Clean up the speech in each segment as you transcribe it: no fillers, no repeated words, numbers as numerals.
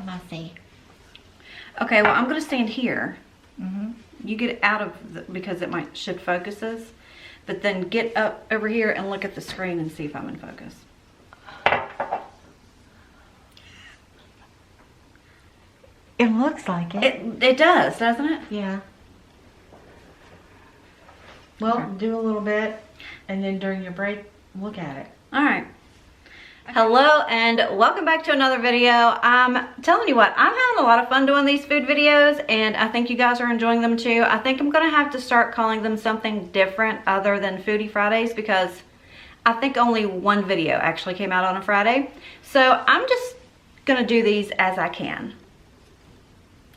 I see. Okay, well, I'm going to stand here. Mm-hmm. You get out of the, because it might shift focuses. But then get up over here and look at the screen and see if I'm in focus. It looks like it. It does, doesn't it? Yeah. Well, Okay. do a little bit, and then during your break, look at it. All right. Hello and welcome back to another video. I'm telling you what, I'm having a lot of fun doing these food videos, and I think you guys are enjoying them too. I think I'm gonna have to start calling them something different other than Foodie Fridays, because I think only one video actually came out on a Friday. So I'm just gonna do these as I can.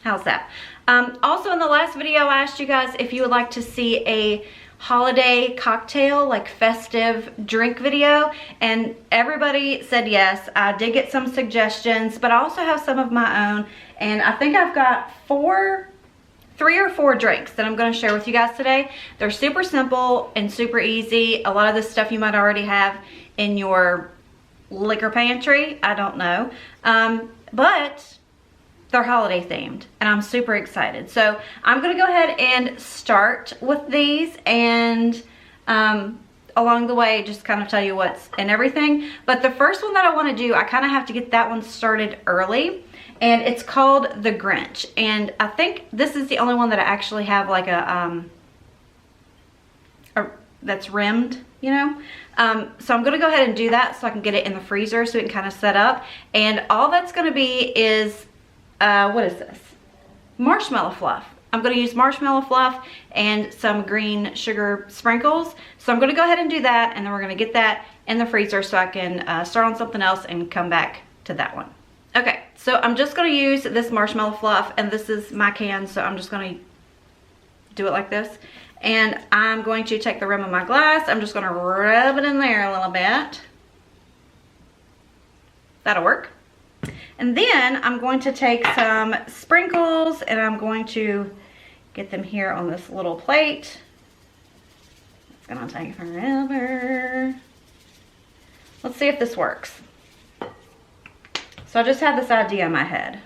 How's that? Also in the last video, I asked you guys if you would like to see a holiday cocktail, like festive drink video, and everybody said yes. I did get some suggestions, but I also have some of my own, and I think I've got three or four drinks that I'm going to share with you guys today. They're super simple and super easy. A lot of this stuff you might already have in your liquor pantry, I don't know, but they're holiday themed, and I'm super excited. So I'm gonna go ahead and start with these, and along the way just kind of tell you what's in everything. But the first one that I want to do, I kind of have to get that one started early, and it's called the Grinch. And I think this is the only one that I actually have like a that's rimmed, you know. So I'm gonna go ahead and do that so I can get it in the freezer so it can kind of set up. And all that's gonna be is what is this? Marshmallow fluff. I'm going to use marshmallow fluff and some green sugar sprinkles. So I'm going to go ahead and do that, and then we're going to get that in the freezer so I can start on something else and come back to that one. Okay, so I'm just going to use this marshmallow fluff, and this is my can, so I'm just going to do it like this. And I'm going to take the rim of my glass. I'm just going to rub it in there a little bit. That'll work. And then I'm going to take some sprinkles, and I'm going to get them here on this little plate. It's gonna take forever. Let's see if this works. So I just had this idea in my head.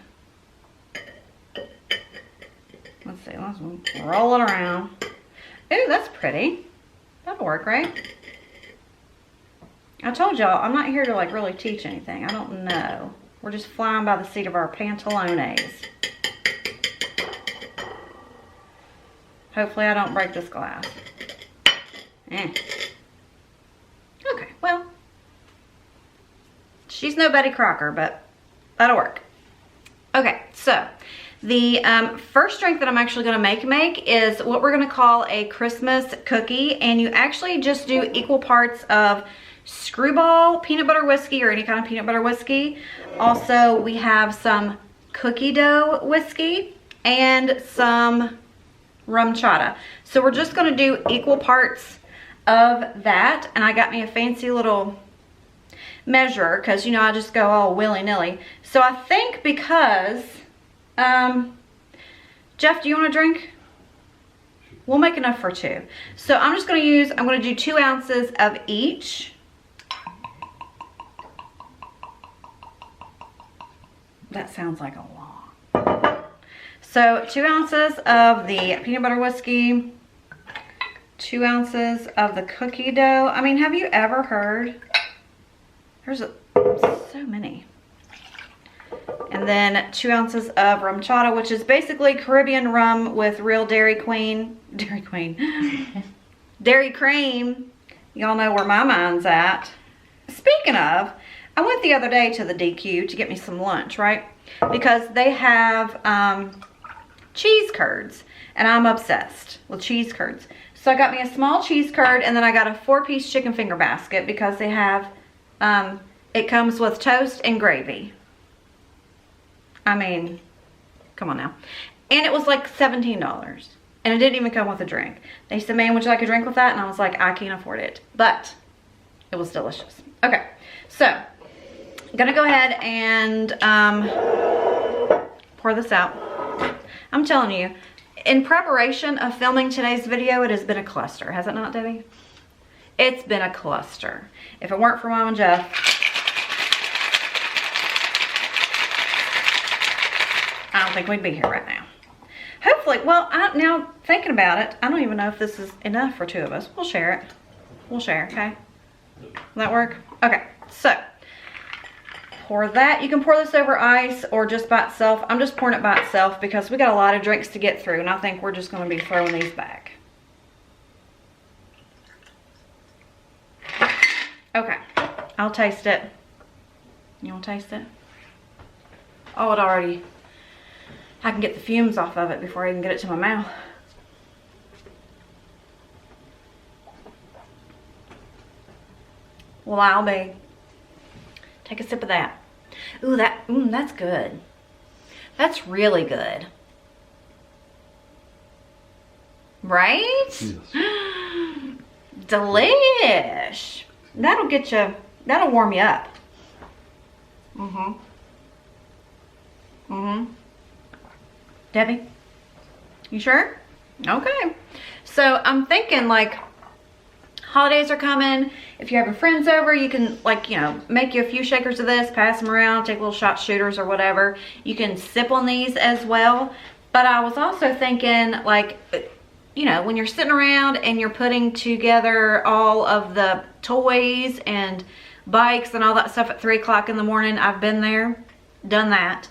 Let's see, let's roll it around. Ooh, that's pretty. That'll work, right? I told y'all, I'm not here to like really teach anything. I don't know. We're just flying by the seat of our pantalones. Hopefully I don't break this glass. Okay, well, she's no Betty Crocker, but that'll work. Okay, so the first drink that I'm actually gonna make is what we're gonna call a Christmas cookie, and you actually just do equal parts of Skrewball peanut butter whiskey, or any kind of peanut butter whiskey. Also, we have some cookie dough whiskey and some rumchatta. So we're just going to do equal parts of that. And I got me a fancy little measure because, you know, I just go all willy-nilly. So I think because, Jeff, do you want a drink? We'll make enough for two. So I'm just going to I'm going to do 2 ounces of each. That sounds like a lot. So 2 ounces of the peanut butter whiskey, 2 ounces of the cookie dough. I mean, have you ever heard? There's so many. And then 2 ounces of rumchatta, which is basically Caribbean rum with real dairy cream. Y'all know where my mind's at. Speaking of, I went the other day to the DQ to get me some lunch, right? Because they have cheese curds, and I'm obsessed with cheese curds. So I got me a small cheese curd, and then I got a 4-piece chicken finger basket because they have, it comes with toast and gravy. I mean, come on now. And it was like $17. And it didn't even come with a drink. They said, man, would you like a drink with that? And I was like, I can't afford it. But it was delicious. Okay, so I'm gonna go ahead and pour this out. I'm telling you, in preparation of filming today's video, it has been a cluster, has it not, Debbie? It's been a cluster. If it weren't for Mom and Jeff, I don't think we'd be here right now. Hopefully, well, now thinking about it, I don't even know if this is enough for 2 of us. We'll share it. We'll share, okay? Will that work? Okay, so pour that. You can pour this over ice or just by itself. I'm just pouring it by itself because we got a lot of drinks to get through, and I think we're just going to be throwing these back. Okay, I'll taste it. You want to taste it? Oh, it already... I can get the fumes off of it before I even get it to my mouth. Well, I'll be. Take a sip of that. Ooh, that's good. That's really good. Right? Yes. Delish. That'll get you, that'll warm you up. Debbie, you sure? Okay. So I'm thinking like holidays are coming. If you're having friends over, you can like, you know, make you a few shakers of this, pass them around, take little shot shooters or whatever. You can sip on these as well. But I was also thinking like, you know, when you're sitting around and you're putting together all of the toys and bikes and all that stuff at 3 o'clock in the morning, I've been there, done that.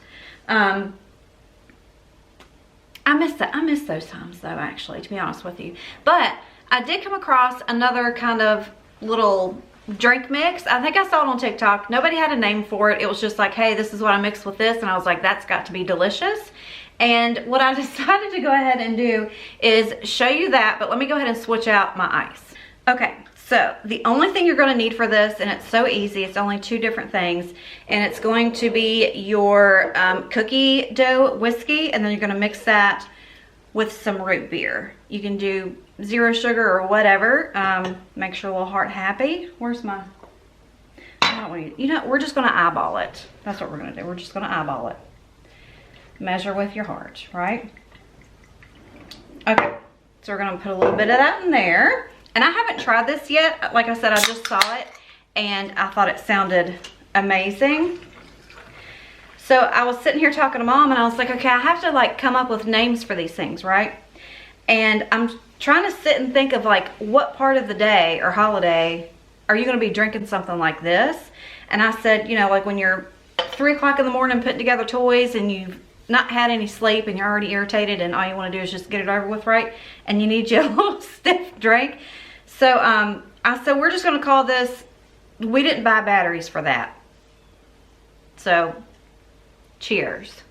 I miss those times though, actually, to be honest with you. But I did come across another kind of little drink mix. I think I saw it on TikTok. Nobody had a name for it. It was just like, hey, this is what I mixed with this. And I was like, that's got to be delicious. And what I decided to go ahead and do is show you that, but let me go ahead and switch out my ice. Okay, so the only thing you're gonna need for this, and it's so easy, it's only 2 different things, and it's going to be your cookie dough whiskey, and then you're gonna mix that with some root beer. You can do 0 sugar or whatever. Make sure a little heart happy. Where's my, I don't want you know, we're just gonna eyeball it. That's what we're gonna do. We're just gonna eyeball it. Measure with your heart, right? Okay, so we're gonna put a little bit of that in there. And I haven't tried this yet. Like I said, I just saw it and I thought it sounded amazing. So I was sitting here talking to Mom and I was like, okay, I have to like come up with names for these things, right? And I'm trying to sit and think of like what part of the day or holiday are you gonna be drinking something like this? And I said, you know, like when you're 3 o'clock in the morning putting together toys and you've not had any sleep and you're already irritated and all you want to do is just get it over with, right? And you need your little stiff drink. So I said we're just going to call this, we didn't buy batteries for that. So cheers.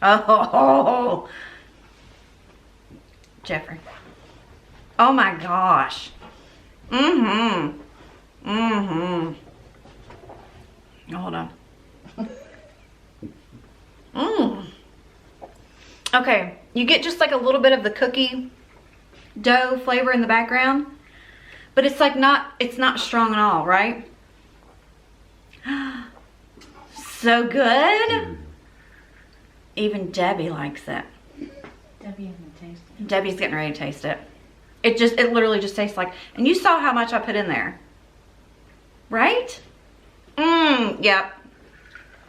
Oh, Jeffrey. Oh my gosh. Hold on. Okay, you get just like a little bit of the cookie dough flavor in the background, but it's like it's not strong at all, right? So good. Even Debbie likes it. Debbie hasn't tasted it. Debbie's getting ready to taste it. It literally just tastes like, and you saw how much I put in there, right? Yep.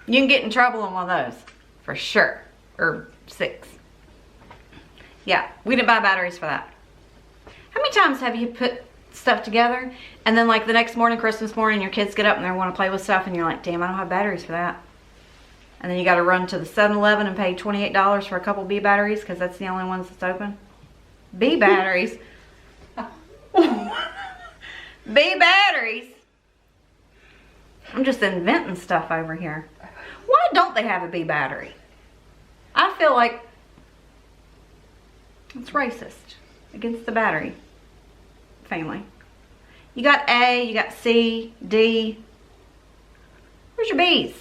You can get in trouble on one of those, for sure. Or 6. Yeah, we didn't buy batteries for that. How many times have you put stuff together and then like the next morning, Christmas morning, your kids get up and they want to play with stuff and you're like, damn, I don't have batteries for that. And then you got to run to the 7-Eleven and pay $28 for a couple B batteries because that's the only ones that's open. B batteries. B batteries. I'm just inventing stuff over here. Why don't they have a B battery? I feel like it's racist against the battery family. You got A, you got C, D. Where's your B's?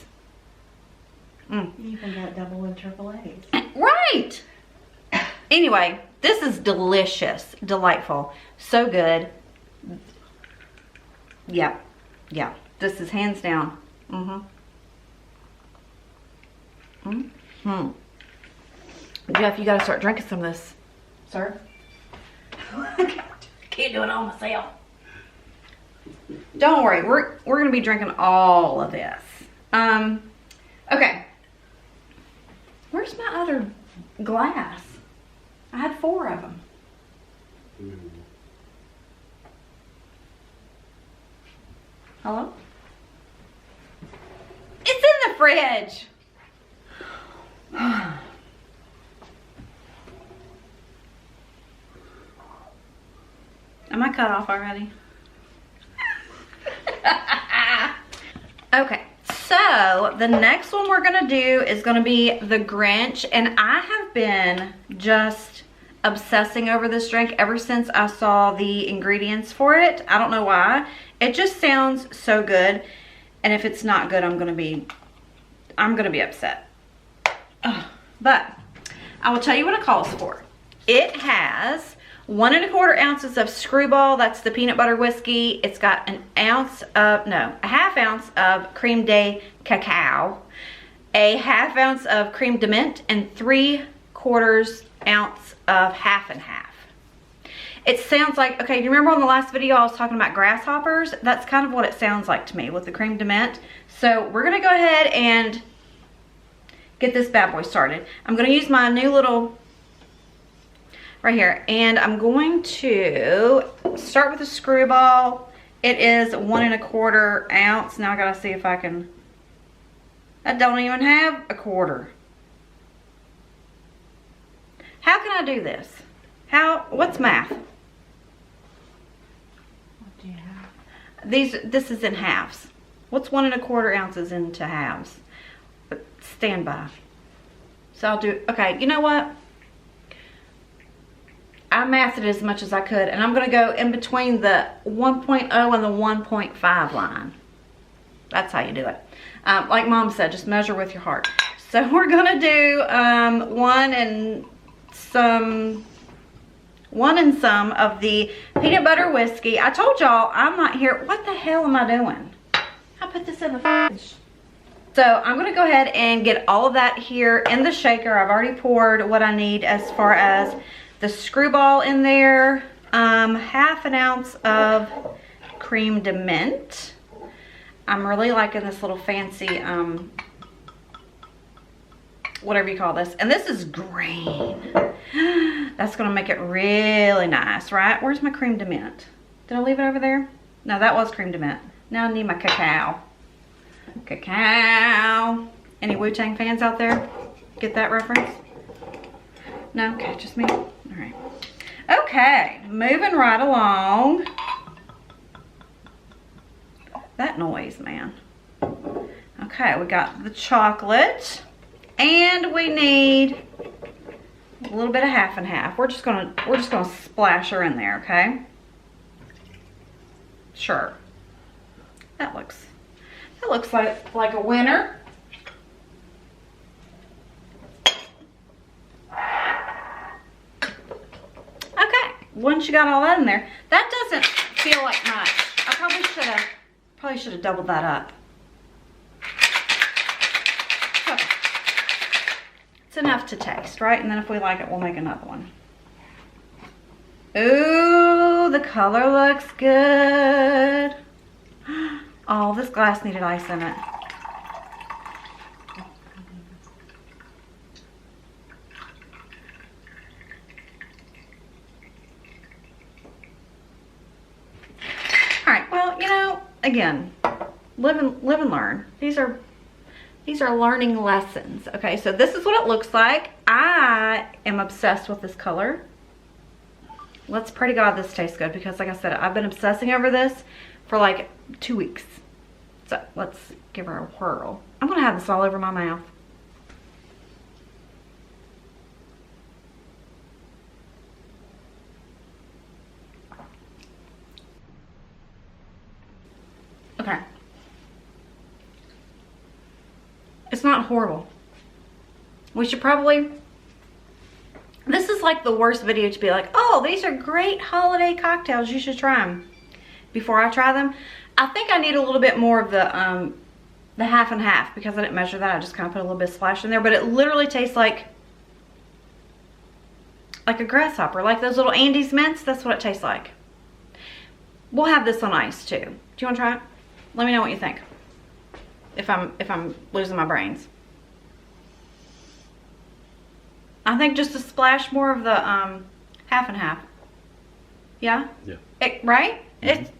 You even got double and triple A's. Right. Anyway, this is delicious, delightful, so good. Yeah, yeah. This is hands down. Jeff, you gotta start drinking some of this. Sir? Can't do it all myself. Don't worry, we're gonna be drinking all of this. Okay. Where's my other glass? I had 4 of them. Hello? It's in the fridge. Am I cut off already? Okay, so the next one we're gonna do is gonna be the Grinch, and I have been just obsessing over this drink ever since I saw the ingredients for it. I don't know why. It just sounds so good, and if it's not good, I'm gonna be upset. Ugh. But I will tell you what it calls for. It has 1 1/4 ounces of Skrewball, that's the peanut butter whiskey. It's got a half ounce of creme de cacao, a half ounce of creme de menthe, and 3/4 ounce of half and half. It sounds like, okay, you remember on the last video I was talking about grasshoppers? That's kind of what it sounds like to me with the creme de menthe. So we're gonna go ahead and get this bad boy started. I'm gonna use my new little right here, and I'm going to start with the Skrewball. It is 1 1/4 ounce. Now I gotta see if I can, that don't even have a quarter. How can I do this? What's math? What do you have? This is in halves. What's 1 1/4 ounces into halves? Stand by. So I'll do, okay, you know what? I mathed it as much as I could, and I'm gonna go in between the 1.0 and the 1.5 line. That's how you do it. Like Mom said, just measure with your heart. So we're gonna do 1 and some of the peanut butter whiskey. I told y'all I'm not here. What the hell am I doing? I put this in the fridge. So I'm gonna go ahead and get all of that here in the shaker. I've already poured what I need as far as the Skrewball in there, half an ounce of creme de menthe. I'm really liking this little fancy, whatever you call this. And this is green. That's gonna make it really nice, right? Where's my creme de menthe? Did I leave it over there? No, that was creme de menthe. Now I need my cacao. Cacao. Any Wu-Tang fans out there? Get that reference? No? Okay, just me. All right. Okay, moving right along. That noise, man. Okay, we got the chocolate, and we need a little bit of half and half. We're just gonna splash her in there, okay? Sure. That looks like a winner. Okay, once you got all that in there, that doesn't feel like much. I probably should have doubled that up. Okay. It's enough to taste, right? And then if we like it, we'll make another one. Ooh, the color looks good. Oh, this glass needed ice in it. All right, well, you know, again, live and learn. These are learning lessons. Okay, so this is what it looks like. I am obsessed with this color. Let's pray to God this tastes good, because like I said, I've been obsessing over this for like 2 weeks. So let's give her a whirl. I'm gonna have this all over my mouth. Okay. It's not horrible. We should probably, this is like the worst video to be like, oh, these are great holiday cocktails, you should try them. Before I try them, I think I need a little bit more of the half and half, because I didn't measure that. I just kind of put a little bit of splash in there, but it literally tastes like a grasshopper, like those little Andes mints. That's what it tastes like. We'll have this on ice too. Do you want to try it? Let me know what you think. If I'm losing my brains. I think just a splash more of the half and half. Yeah? Yeah. Right? It's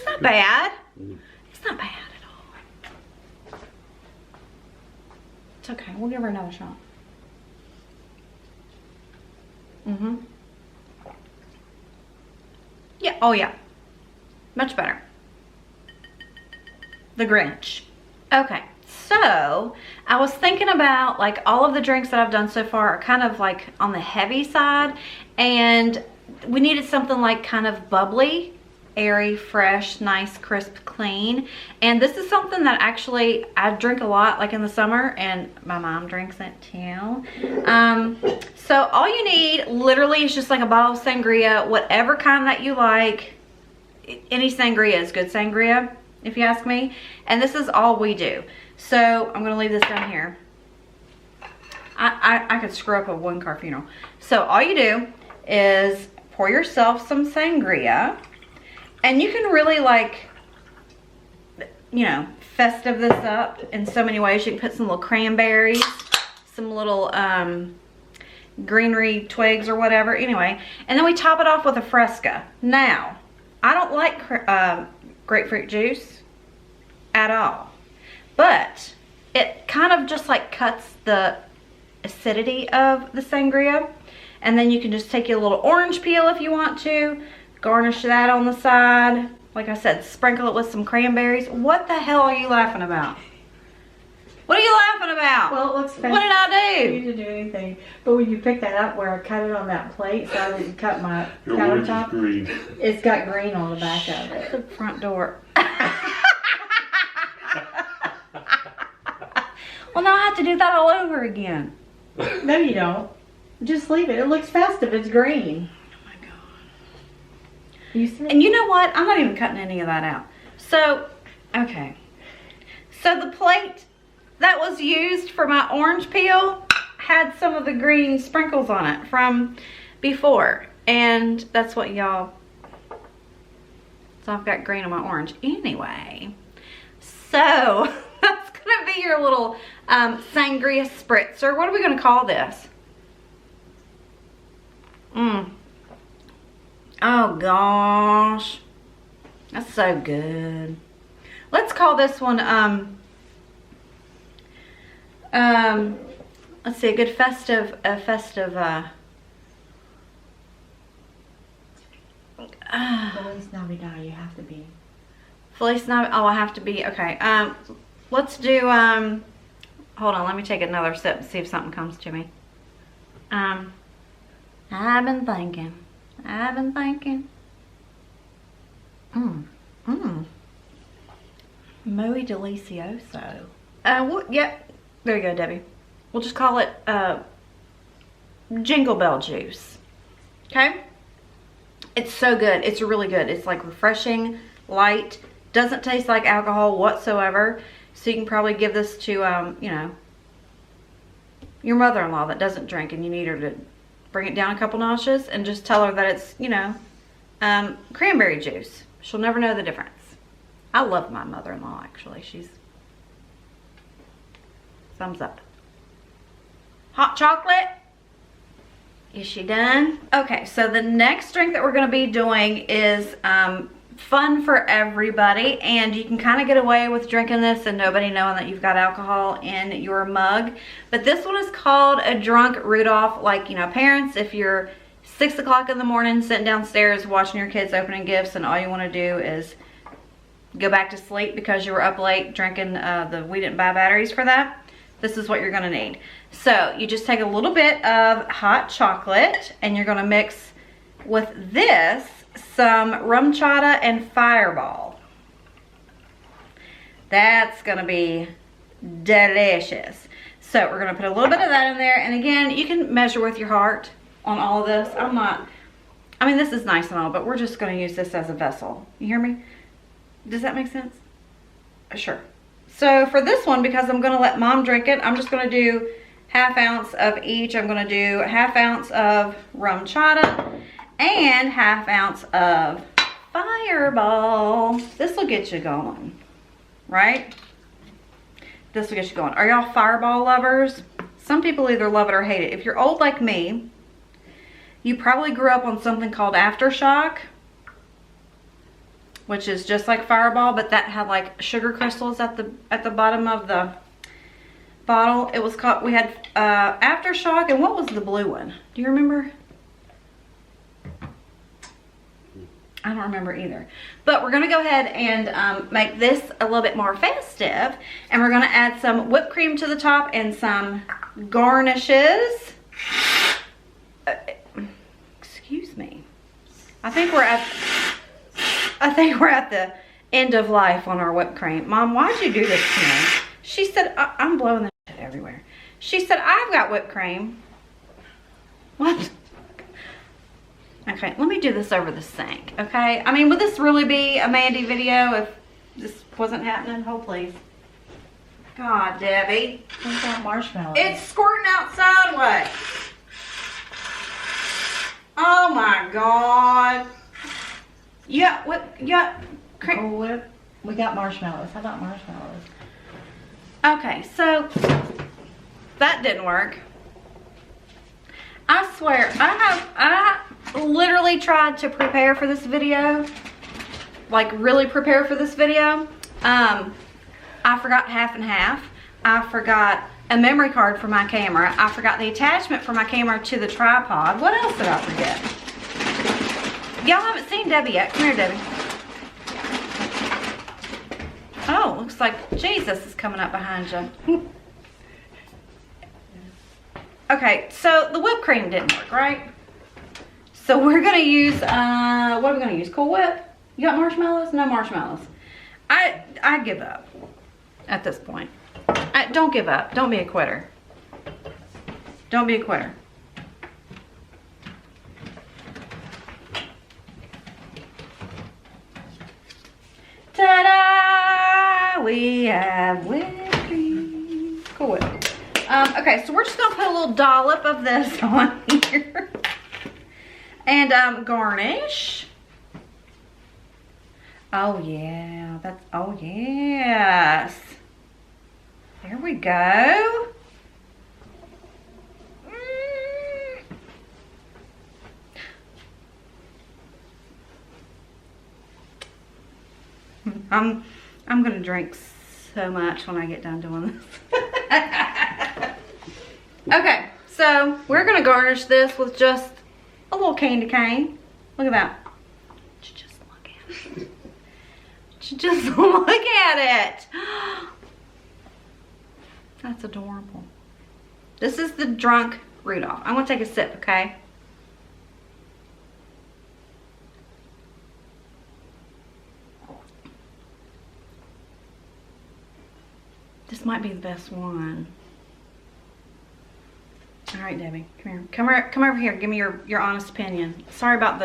not bad. It's not bad at all. It's okay. We'll give her another shot. Yeah. Oh, yeah. Much better. The Grinch. Okay. So, I was thinking about, like, all of the drinks that I've done so far are kind of, like, on the heavy side. And we needed something, like, kind of bubbly, airy, fresh, nice, crisp, clean. And this is something that actually I drink a lot, like, in the summer. And my mom drinks it, too. So, all you need, literally, is just, like, a bottle of sangria. Whatever kind that you like. Any sangria is good sangria, if you ask me. And this is all we do. So I'm gonna leave this down here. I could screw up a 1-car funeral. So all you do is pour yourself some sangria, and you can really, like, you know, festive this up in so many ways. You can put some little cranberries, some little greenery twigs or whatever. Anyway, and then we top it off with a fresca. Now, I don't like grapefruit juice at all. But it kind of just, like, cuts the acidity of the sangria. And then you can just take a little orange peel if you want to. Garnish that on the side. Like I said, sprinkle it with some cranberries. What the hell are you laughing about? What are you laughing about? Well, it looks fancy. What did I You didn't do anything. But when you pick that up where I cut it on that plate, so I didn't cut my countertop, green. it's got green on the back of it. The front door. Well, now I have to do that all over again. No, you don't. Just leave it. It looks festive. It's green. Oh my God. You see? And you know what? I'm not even cutting any of that out. So, okay. So the plate that was used for my orange peel had some of the green sprinkles on it from before. And that's what y'all... So I've got green on my orange. Anyway. So, that's going to be your little sangria spritzer. What are we going to call this? Oh gosh, that's so good. Let's call this one let's see, a good festive Feliz Navidad, you have to be. Feliz Navidad. Oh, I have to be, okay. Let's do hold on, let me take another sip and see if something comes to me. I've been thinking. Muy delicioso. Yep. There you go, Debbie. We'll just call it Jingle Bell juice. Okay? It's so good. It's really good. It's like refreshing, light, doesn't taste like alcohol whatsoever. So you can probably give this to, you know, your mother-in-law that doesn't drink and you need her to bring it down a couple notches, and just tell her that it's, you know, cranberry juice. She'll never know the difference. I love my mother-in-law, actually. She's thumbs up. Hot chocolate. Is she done? Okay, so the next drink that we're going to be doing is fun for everybody, and you can kind of get away with drinking this and nobody knowing that you've got alcohol in your mug. But this one is called a drunk Rudolph. Like, you know, parents, if you're 6 o'clock in the morning sitting downstairs watching your kids opening gifts and all you want to do is go back to sleep because you were up late drinking we didn't buy batteries for that, this is what you're going to need. So you just take a little bit of hot chocolate and you're going to mix with this some rumchatta and Fireball. That's going to be delicious. So we're going to put a little bit of that in there, and again, you can measure with your heart on all of this. I mean, this is nice and all, but we're just going to use this as a vessel. You hear me? Does that make sense? Sure. So for this one, because I'm going to let Mom drink it, I'm just going to do 1/2 ounce of each. I'm going to do 1/2 ounce of rumchatta and 1/2 ounce of Fireball. This will get you going, right? This will get you going. Are y'all Fireball lovers? Some people either love it or hate it. If you're old like me, you probably grew up on something called Aftershock, which is just like Fireball, but that had like sugar crystals at the bottom of the bottle. It was called, we had Aftershock, and what was the blue one? Do you remember? I don't remember either. But we're gonna go ahead and make this a little bit more festive, and we're gonna add some whipped cream to the top and some garnishes. Excuse me. I think we're at the end of life on our whipped cream. Mom, why'd you do this to me? She said, I'm blowing the shit everywhere. She said, I've got whipped cream. What? Okay, let me do this over the sink, okay? I mean, would this really be a Mandy video if this wasn't happening? Hold, please. God, Debbie. What's that marshmallow? It's squirting out sideways. Oh my God. Yeah, what? Yeah. Cool Whip. We got marshmallows. How about marshmallows? Okay, so that didn't work. I swear, I literally tried to prepare for this video, like really prepare for this video. I forgot half and half. I forgot a memory card for my camera. I forgot the attachment for my camera to the tripod. What else did I forget? Y'all haven't seen Debbie yet. Come here, Debbie. Oh, looks like Jesus is coming up behind you. Okay, so the whipped cream didn't work, right? So we're gonna use, what are we gonna use? Cool Whip? You got marshmallows? No marshmallows. I give up at this point. Don't give up. Don't be a quitter. Don't be a quitter. Ta-da! We have whipped cream. Cool Whip. Okay, so we're just gonna put a little dollop of this on here. And garnish. Oh yeah, that's, oh yes. There we go. I'm gonna drink so much when I get done doing this. Okay, so we're gonna garnish this with just a little candy cane. Look at that. Just look at it. Just look at it. That's adorable. This is the drunk Rudolph. I'm gonna take a sip, okay? This might be the best one. All right, Debbie, come here. Come over here. Give me your honest opinion. Sorry about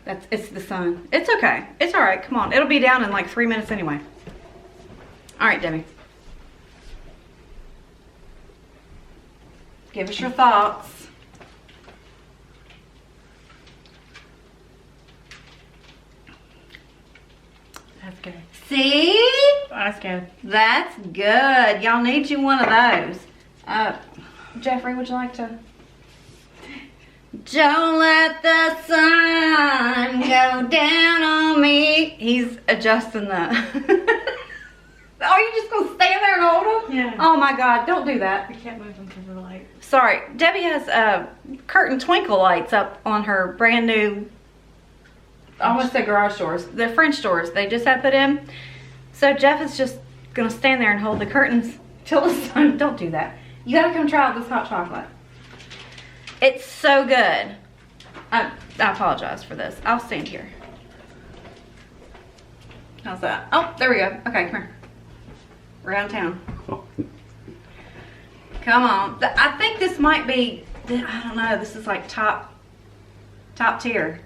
it's the sun. It's okay. It's all right. Come on. It'll be down in like 3 minutes anyway. All right, Debbie. Give us your thoughts. That's good. See? That's good. That's good. Y'all need you one of those. Jeffrey, would you like to? Don't let the sun go down on me. He's adjusting the... Are you just going to stand there and hold him? Yeah. Oh my God, don't do that. I can't move them because of the light. Sorry. Debbie has curtain twinkle lights up on her brand new... I almost said garage doors. The French doors they just had put in. So Jeff is just gonna stand there and hold the curtains till the sun. Don't do that. You gotta come try out this hot chocolate. It's so good. I apologize for this. I'll stand here. How's that? Oh, there we go. Okay, come here. We're downtown. Come on. I think this might be, I don't know, this is like top tier.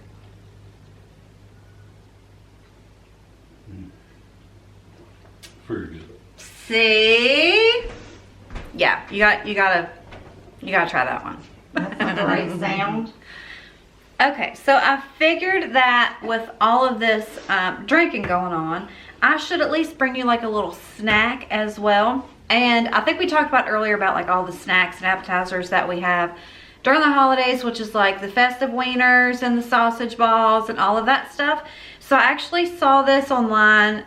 Pretty good. See? Yeah, you gotta try that one. That's a great sound. Okay, so I figured that with all of this drinking going on, I should at least bring you like a little snack as well. And I think we talked about earlier about like all the snacks and appetizers that we have during the holidays, which is like the festive wieners and the sausage balls and all of that stuff. So I actually saw this online,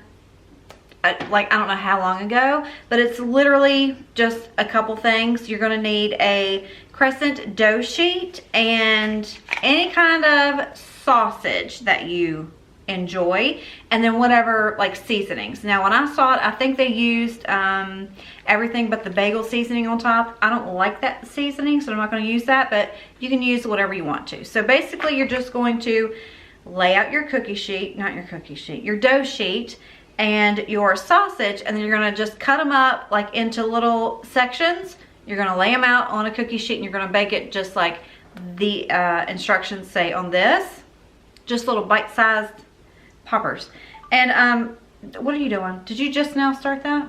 like I don't know how long ago, but it's literally just a couple things. You're gonna need a crescent dough sheet and any kind of sausage that you enjoy, and then whatever like seasonings. Now when I saw it, I think they used everything but the bagel seasoning on top. I don't like that seasoning, so I'm not going to use that, but you can use whatever you want to. So basically you're just going to lay out your cookie sheet, not your cookie sheet, your dough sheet and your sausage, and then you're going to just cut them up like into little sections. You're going to lay them out on a cookie sheet and you're going to bake it just like the instructions say on this. Just little bite-sized poppers. And what are you doing? Did you just now start that?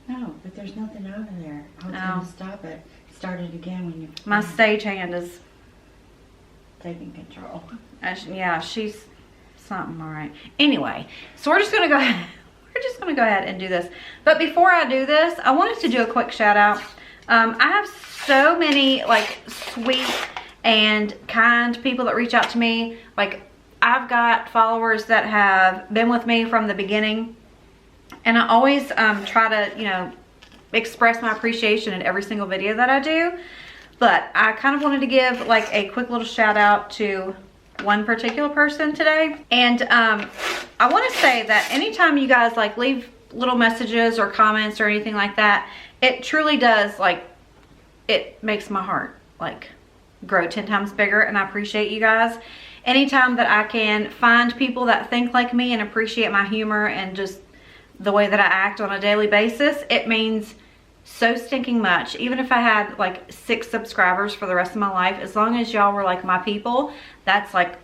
No, but there's nothing over there. I was going to stop it. Start it again when you... My stage hand is taking control. Yeah, she's something. All right. Anyway, so we're just gonna go ahead. We're just gonna go ahead and do this. But before I do this, I wanted to do a quick shout out. I have so many like sweet and kind people that reach out to me. Like I've got followers that have been with me from the beginning, and I always try to, you know, express my appreciation in every single video that I do. But I kind of wanted to give like a quick little shout out to one particular person today. And I want to say that anytime you guys like leave little messages or comments or anything like that, it truly does, like, it makes my heart like grow 10 times bigger, and I appreciate you guys. Anytime that I can find people that think like me and appreciate my humor and just the way that I act on a daily basis, it means so stinking much. Even if I had like 6 subscribers for the rest of my life, as long as y'all were like my people, that's like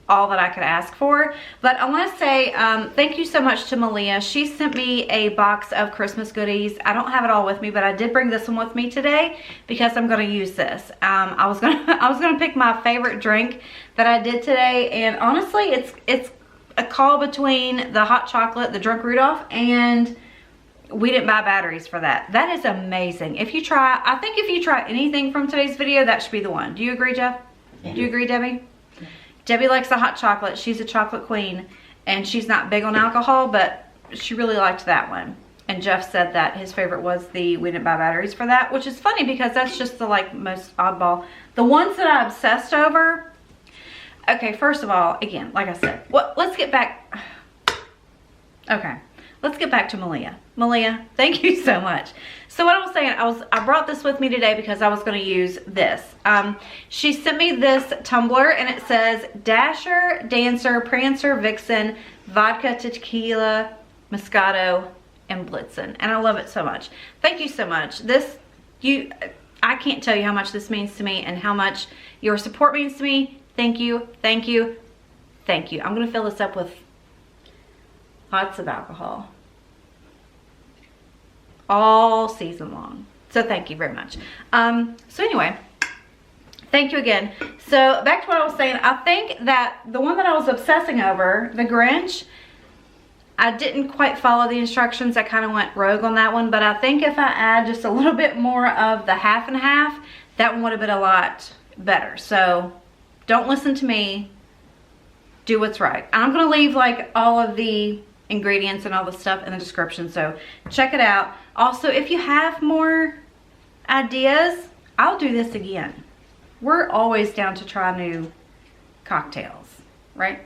all that I could ask for. But I want to say thank you so much to Malia. She sent me a box of Christmas goodies. I don't have it all with me, but I did bring this one with me today because I'm going to use this. I was gonna pick my favorite drink that I did today, and honestly it's a call between the hot chocolate, the drunk Rudolph, and we didn't buy batteries for that. That is amazing. If you try, I think if you try anything from today's video, that should be the one. Do you agree, Jeff? Yeah. Do you agree, Debbie? Yeah. Debbie likes the hot chocolate. She's a chocolate queen, and she's not big on alcohol, but she really liked that one. And Jeff said that his favorite was the we didn't buy batteries for that, which is funny because that's just the like most oddball. The ones that I obsessed over. Okay, first of all, again, like I said, let's get back. Okay, let's get back to Malia. Malia, thank you so much. So what I was saying, I brought this with me today because I was going to use this. She sent me this tumbler, and it says Dasher, Dancer, Prancer, Vixen, Vodka, Tequila, Moscato, and Blitzen. And I love it so much. Thank you so much. I can't tell you how much this means to me and how much your support means to me. Thank you, thank you, thank you. I'm going to fill this up with lots of alcohol all season long. So thank you very much. So anyway, thank you again. So back to what I was saying, I think that the one that I was obsessing over, the Grinch, I didn't quite follow the instructions. I kind of went rogue on that one, but I think if I add just a little bit more of the half and half, that one would have been a lot better. So don't listen to me. Do what's right. I'm going to leave like all of the ingredients and all the stuff in the description, so check it out. Also, if you have more ideas, I'll do this again. We're always down to try new cocktails, right?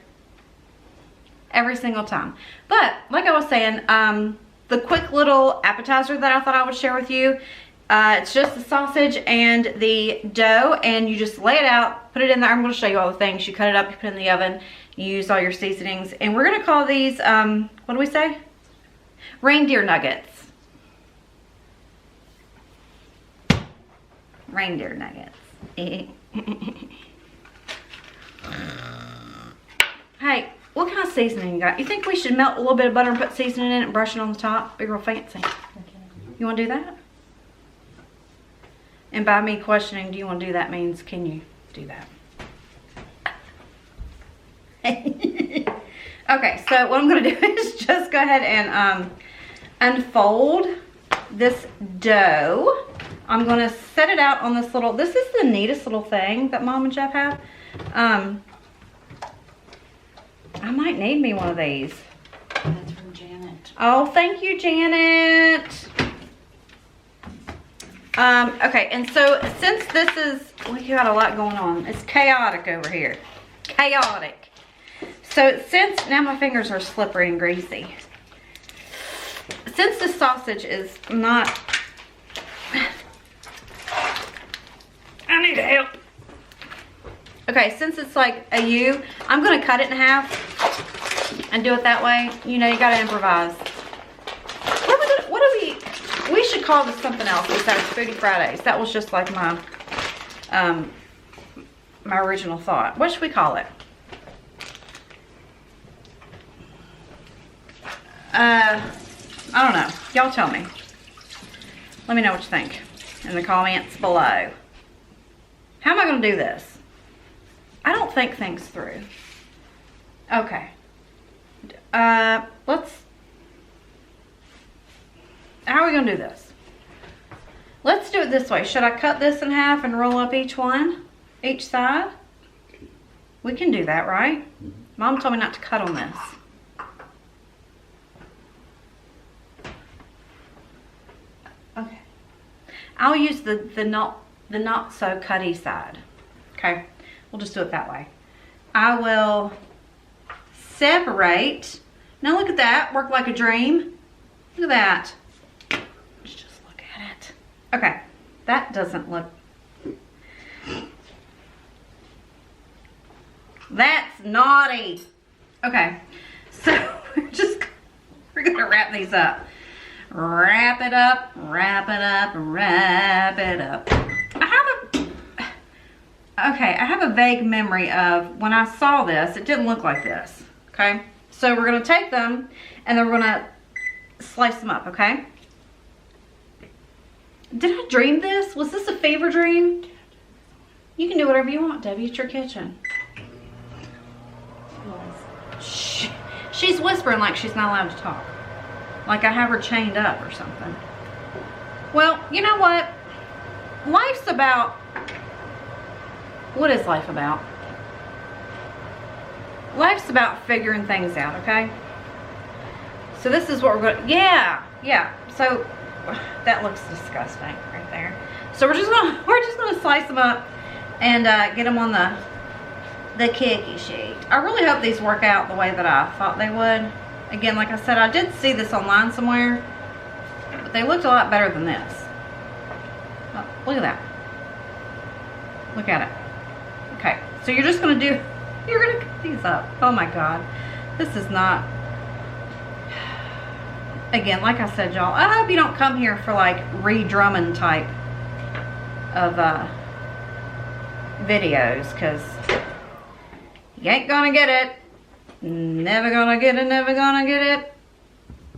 Every single time. But like I was saying, the quick little appetizer that I thought I would share with you, it's just the sausage and the dough, and you just lay it out, put it in there. I'm going to show you all the things. You cut it up, you put it in the oven, you use all your seasonings, and we're going to call these, what do we say? Reindeer nuggets. Reindeer nuggets. Hey, what kind of seasoning you got? You think we should melt a little bit of butter and put seasoning in it and brush it on the top? Be real fancy. Okay. You want to do that? And by me questioning, do you want to do that means, can you do that? Okay, so what I'm gonna do is just go ahead and unfold this dough. I'm gonna set it out on this little, this is the neatest little thing that Mom and Jeff have. I might need me one of these. That's from Janet. Oh, thank you, Janet. Okay, and so since this is, we got a lot going on. It's chaotic over here. Chaotic. So since, now my fingers are slippery and greasy. Since the sausage is not, I need help. Okay, since it's like a U, I'm gonna cut it in half and do it that way. You know, you gotta improvise. What do we should call this something else besides Foodie Fridays. That was just like my, my original thought. What should we call it? I don't know. Y'all tell me. Let me know what you think in the comments below. How am I gonna do this? I don't think things through. Okay. How are we gonna do this? Let's do it this way. Should I cut this in half and roll up each one? Each side? We can do that, right? Mom told me not to cut on this. Okay. I'll use the not so cutty side. Okay. We'll just do it that way. I will separate. Now look at that. Work like a dream. Look at that. Let's just look at it. Okay. That doesn't look. That's naughty. Okay. So we're gonna wrap these up. Wrap it up, wrap it up, wrap it up. I have a vague memory of when I saw this, it didn't look like this, okay? So we're gonna take them and then we're gonna slice them up, okay? Did I dream this? Was this a fever dream? You can do whatever you want, Debbie, it's your kitchen. Shh. She's whispering like she's not allowed to talk. Like I have her chained up or something. Well, you know what? Life's about, what is life about? Life's about figuring things out, okay? So this is what we're going to, yeah. So that looks disgusting right there. So we're just gonna slice them up and get them on the cookie sheet. I really hope these work out the way that I thought they would. Again, like I said, I did see this online somewhere, but they looked a lot better than this. Oh, look at that. Look at it. Okay, so you're just gonna you're gonna cut these up. Oh my God, this is not, again, like I said, y'all, I hope you don't come here for like Drummond type of videos, because you ain't gonna get it. Never gonna get it, never gonna get it.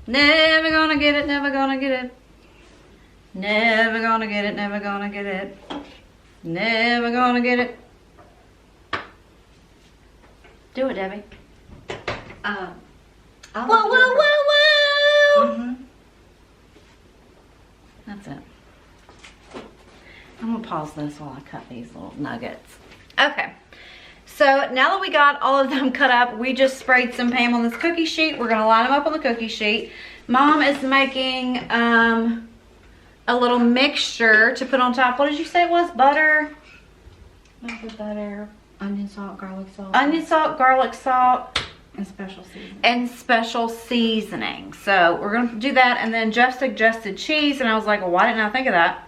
Never gonna get it, never gonna get it. Never gonna get it, never gonna get it. Never gonna get it. Do it, Debbie. Whoa, whoa, whoa, whoa! Mm-hmm. That's it. I'm gonna pause this while I cut these little nuggets. Okay. So now that we got all of them cut up, we just sprayed some Pam on this cookie sheet. We're gonna line them up on the cookie sheet. Mom is making a little mixture to put on top. What did you say it was? Butter? Not the butter. Onion salt, garlic salt. Onion salt, garlic salt. And special seasoning. And special seasoning. So we're gonna do that, and then Jeff suggested cheese, and I was like, well, why didn't I think of that?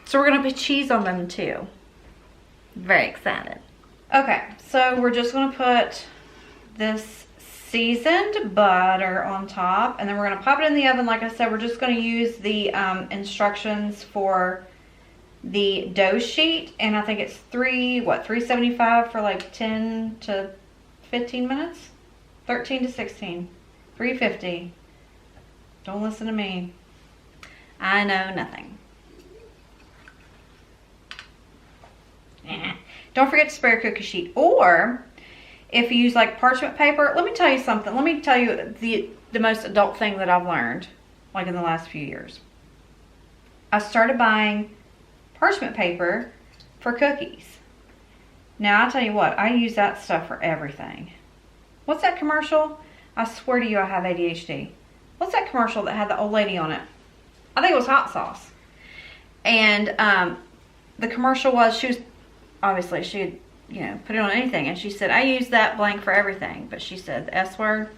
So we're gonna put cheese on them too. Very excited. Okay, so we're just gonna put this seasoned butter on top, and then we're gonna pop it in the oven. Like I said, we're just gonna use the instructions for the dough sheet, and I think it's 375 for like 10 to 15 minutes, 13 to 16, 350. Don't listen to me. I know nothing. Don't forget to spray your cookie sheet, or if you use like parchment paper, let me tell you something. Let me tell you the most adult thing that I've learned, like in the last few years. I started buying parchment paper for cookies. Now, I'll tell you what, I use that stuff for everything. What's that commercial? I swear to you, I have ADHD. What's that commercial that had the old lady on it? I think it was hot sauce. And the commercial was, she was, obviously, she had, you know, put it on anything. And she said, I use that blank for everything. But she said, the S word,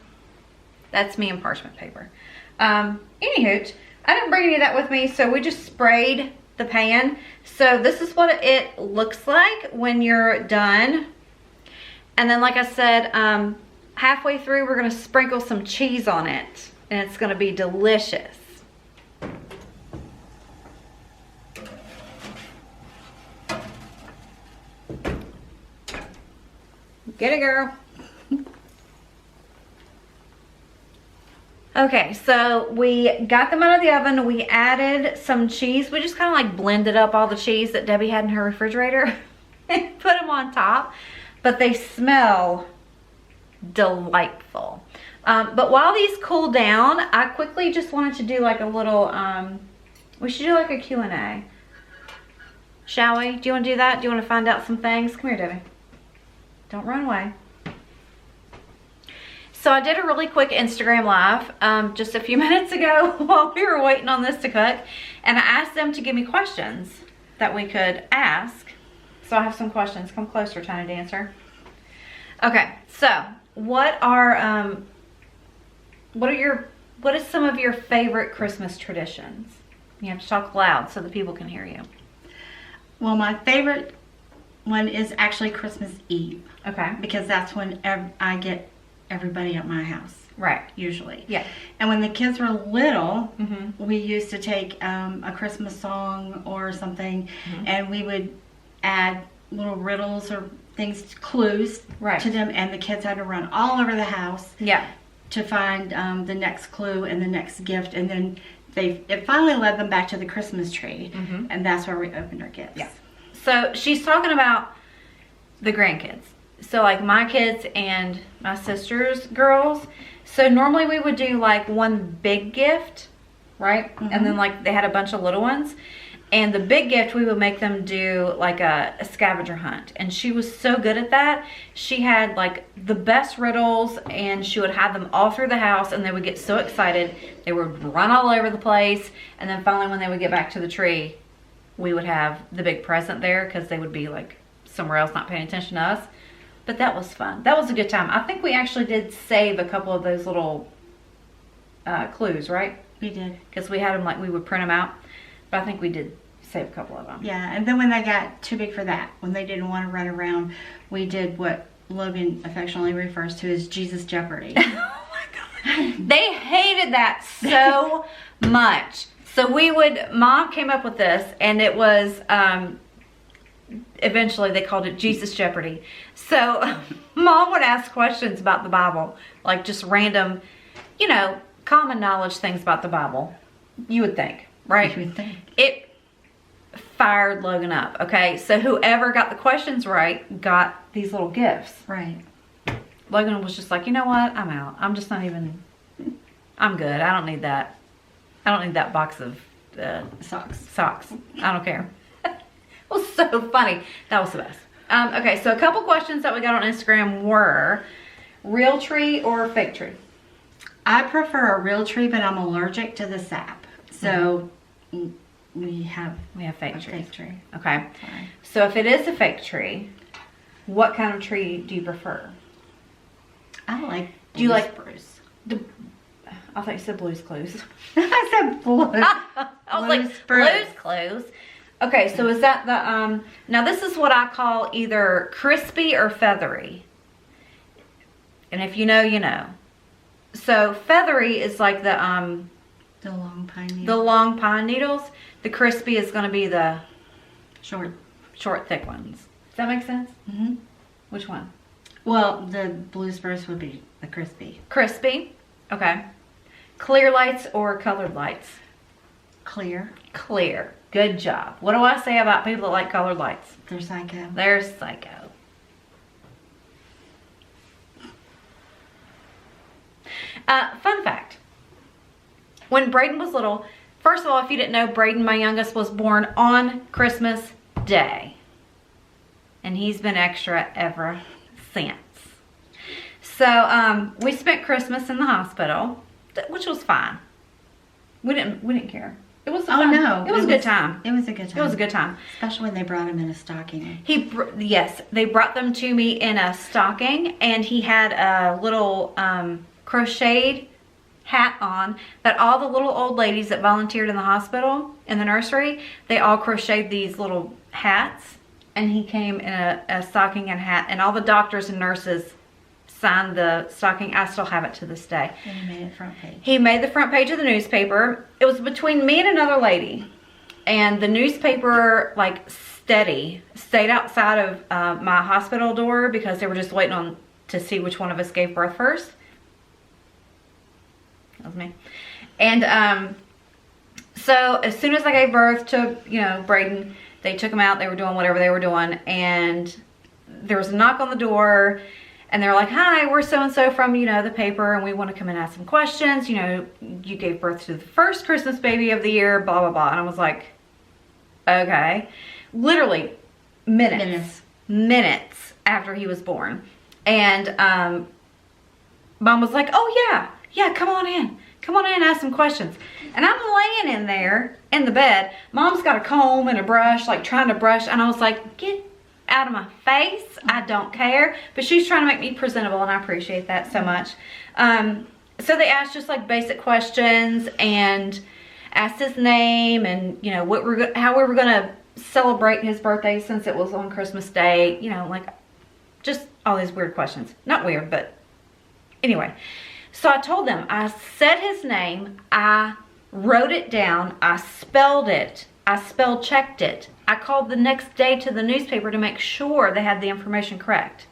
that's me in parchment paper. Anywho, I didn't bring any of that with me, so we just sprayed the pan. So this is what it looks like when you're done. And then, like I said, halfway through, we're gonna sprinkle some cheese on it, and it's gonna be delicious. Get it, girl. Okay, so we got them out of the oven. We added some cheese. We just kind of like blended up all the cheese that Debbie had in her refrigerator and put them on top. But they smell delightful. But while these cool down, I quickly just wanted to do like a little, we should do like a Q&A. Shall we? Do you want to do that? Do you want to find out some things? Come here, Debbie. Don't run away. So I did a really quick Instagram live just a few minutes ago while we were waiting on this to cook. And I asked them to give me questions that we could ask. So I have some questions. Come closer, Tiny Dancer. Okay, so what is some of your favorite Christmas traditions? You have to talk loud so the people can hear you. Well, my favorite one is actually Christmas Eve. Okay. Because that's when I get everybody at my house. Right. Usually. Yeah. And when the kids were little, we used to take a Christmas song or something, and we would add little riddles or things, clues to them, and the kids had to run all over the house to find the next clue and the next gift, and then it finally led them back to the Christmas tree, and that's where we opened our gifts. Yeah. So she's talking about the grandkids. So like my kids and my sister's girls. So normally we would do like one big gift, right? And then like they had a bunch of little ones. And the big gift, we would make them do like a scavenger hunt. And she was so good at that. She had like the best riddles, and she would have them all through the house, and they would get so excited. They would run all over the place. And then finally when they would get back to the tree, we would have the big present there because they would be like somewhere else not paying attention to us. But that was fun. That was a good time. I think we actually did save a couple of those little clues, right? We did. Because we had them like, we would print them out. But I think we did save a couple of them. Yeah, and then when they got too big for that, when they didn't want to run around, we did what Logan affectionately refers to as Jesus Jeopardy. Oh my God. They hated that so much. So Mom came up with this, and it was, eventually they called it Jesus Jeopardy. So Mom would ask questions about the Bible, like just random, you know, common knowledge things about the Bible. You would think, right? You would think. It fired Logan up, okay? So whoever got the questions right got these little gifts. Right. Logan was just like, you know what? I'm out. I'm just not even, I'm good. I don't need that. I don't need that box of socks. I don't care. It was so funny. That was the best. Okay, so a couple questions that we got on Instagram were real tree or fake tree? I prefer a real tree, but I'm allergic to the sap. So we have fake tree. Okay. Sorry. So if it is a fake tree, what kind of tree do you prefer? I like Do you like spruce? I thought you said Blue's Clues. I said blue. I was like, Blue's Clues. Okay, so is that the, now this is what I call either crispy or feathery. And if you know, you know. So feathery is like the long pine needles. The long pine needles. The crispy is going to be the short, thick ones. Does that make sense? Mm-hmm. Which one? Well, the blue spruce would be the crispy. Crispy. Okay. Clear lights or colored lights? Clear. Clear. Good job. What do I say about people that like colored lights? They're psycho. They're psycho. Fun fact. When Braden was little, first of all, if you didn't know, Braden, my youngest, was born on Christmas Day. And he's been extra ever since. So we spent Christmas in the hospital, which was fine. We didn't care. It was fun. No, it was a good time. It was a good time. It was a good time. Especially when they brought him in a stocking. Yes, they brought them to me in a stocking, and he had a little crocheted hat on that all the little old ladies that volunteered in the hospital, in the nursery, they all crocheted these little hats, and he came in a stocking and hat, and all the doctors and nurses signed the stocking. I still have it to this day. And he made it front page. He made the front page of the newspaper. It was between me and another lady, and the newspaper stayed outside of my hospital door because they were just waiting to see which one of us gave birth first. That was me. And so as soon as I gave birth to Braden, they took him out. They were doing whatever they were doing, and there was a knock on the door. And they're like, hi, we're so-and-so from, the paper, and we want to come and ask some questions. You gave birth to the first Christmas baby of the year, blah, blah, blah. And I was like, okay. Literally minutes after he was born. And Mom was like, oh, yeah, come on in. Come on in and ask some questions. And I'm laying in there in the bed. Mom's got a comb and a brush, trying to brush. And I was like, get out of my face. I don't care. But she's trying to make me presentable, and I appreciate that so much. So they asked just basic questions and asked his name and how we were gonna celebrate his birthday since it was on Christmas Day. Just all these weird questions. Not weird, but anyway. So I told them, I said his name, I wrote it down, I spelled it, I spell checked it. I called the next day to the newspaper to make sure they had the information correct.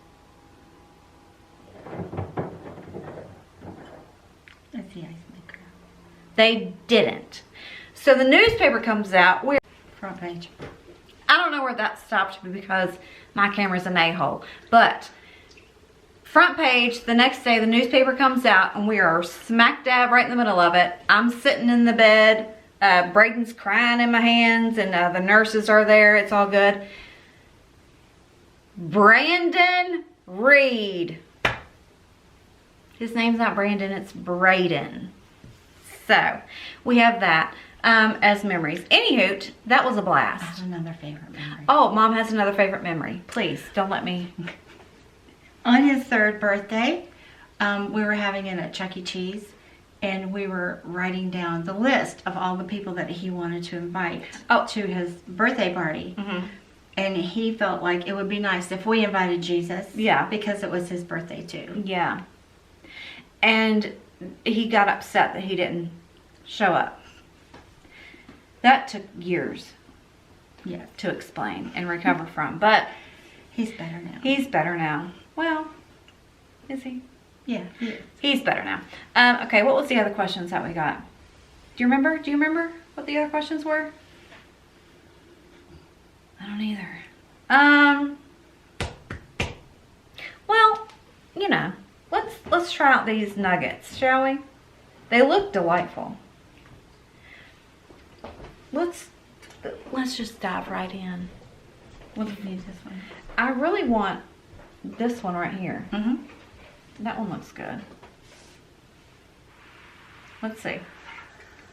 That's the ice maker. They didn't. So the newspaper comes out. Front page. I don't know where that stopped because my camera's an a-hole. But front page, the next day, the newspaper comes out, and we are smack dab right in the middle of it. I'm sitting in the bed. Braden's crying in my hands, and the nurses are there. It's all good. Brandon Reed. His name's not Brandon, it's Braden. So, we have that as memories. Anywho, that was a blast. I have another favorite memory. Oh, Mom has another favorite memory. Please, don't let me. On his 3rd birthday, we were having it at Chuck E. Cheese. And we were writing down the list of all the people that he wanted to invite to his birthday party. Mm-hmm. And he felt like it would be nice if we invited Jesus. Yeah. Because it was his birthday too. Yeah. And he got upset that he didn't show up. That took years to explain and recover from. But he's better now. He's better now. Well, is he? Yeah, he is. He's better now. Okay, what was the other questions that we got? Do you remember? Do you remember what the other questions were? I don't either. Well, let's try out these nuggets, shall we? They look delightful. Let's just dive right in. What do you need this one? I really want this one right here. Mm-hmm. That one looks good. Let's see.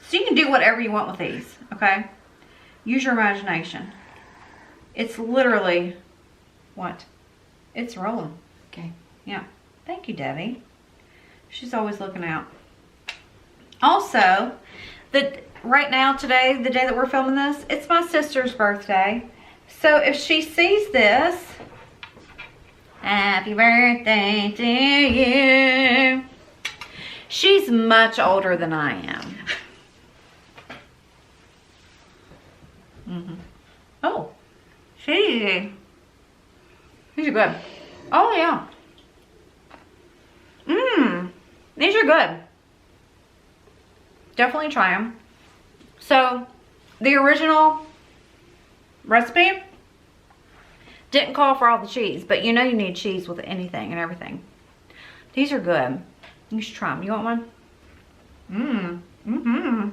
So you can do whatever you want with these, okay? Use your imagination. It's literally, what? It's rolling. Okay. Yeah. Thank you, Debbie. She's always looking out. Also, right now, today, the day that we're filming this, it's my sister's birthday. So if she sees this, happy birthday to you. She's much older than I am. Mm-hmm. Oh, these are good. Oh yeah. These are good. Definitely try them. So, the original recipe didn't call for all the cheese, but you need cheese with anything and everything. These are good. You should try them. You want one? Mmm. Mm-hmm.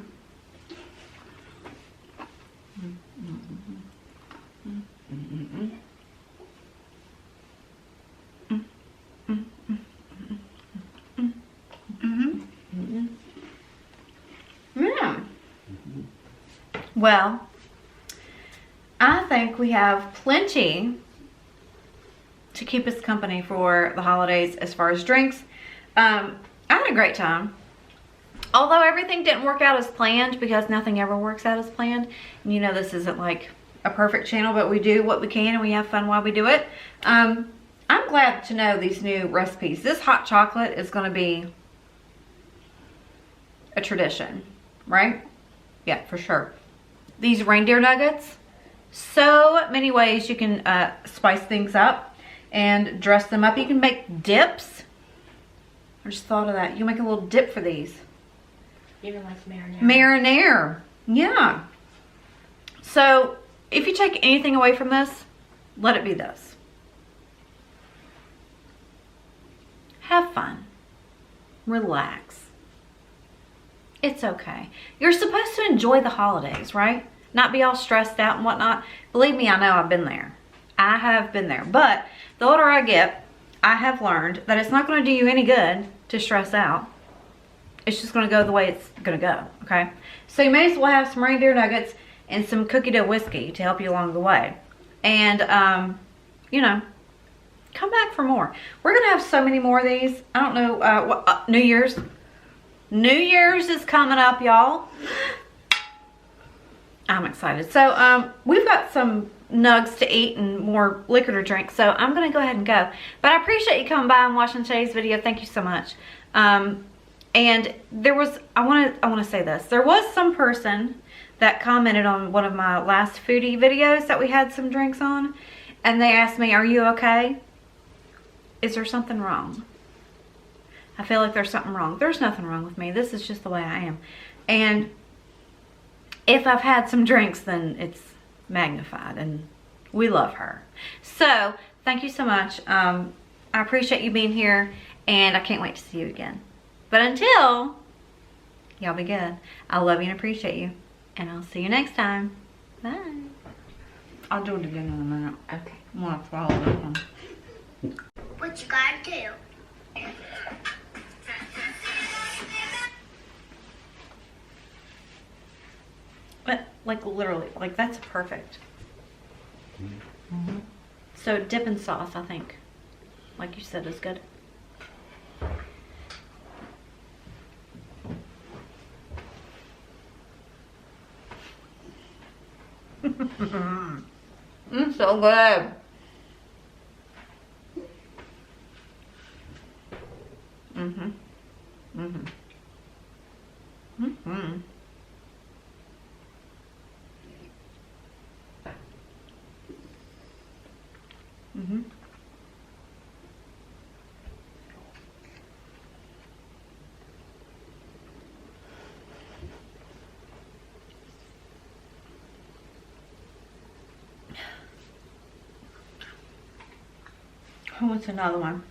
Yeah. Well, I think we have plenty to keep us company for the holidays as far as drinks. I had a great time. Although everything didn't work out as planned, because nothing ever works out as planned. And you know this isn't like a perfect channel, but we do what we can and we have fun while we do it. I'm glad to know these new recipes. This hot chocolate is going to be a tradition, right? Yeah, for sure. These reindeer nuggets, so many ways you can spice things up and dress them up. You can make dips. I just thought of that. You can make a little dip for these. Even like marinara. Marinara, yeah. So if you take anything away from this, let it be this. Have fun. Relax. It's okay. You're supposed to enjoy the holidays, right? Not be all stressed out and whatnot. Believe me, I know I've been there. I have been there. But the older I get, I have learned that it's not going to do you any good to stress out. It's just going to go the way it's going to go, okay? So you may as well have some reindeer nuggets and some cookie dough whiskey to help you along the way. And, you know, come back for more. We're going to have so many more of these. I don't know, New Year's. New Year's is coming up, y'all. I'm excited. So, we've got some nugs to eat and more liquor to drink. So, I'm going to go ahead and go. But I appreciate you coming by and watching today's video. Thank you so much. And there was, I want to say this. There was some person that commented on one of my last foodie videos that we had some drinks on. And they asked me, are you okay? Is there something wrong? I feel like there's something wrong. There's nothing wrong with me. This is just the way I am. And if I've had some drinks, then it's magnified. And we love her. So, thank you so much. I appreciate you being here. And I can't wait to see you again. But until, y'all be good. I love you and appreciate you. And I'll see you next time. Bye. I'll do it again in a minute. Okay. I'm going to swallow this one. What you gotta do? But, like, literally, like, that's perfect. So, dip in sauce, I think, like you said, is good. So good. Who wants another one?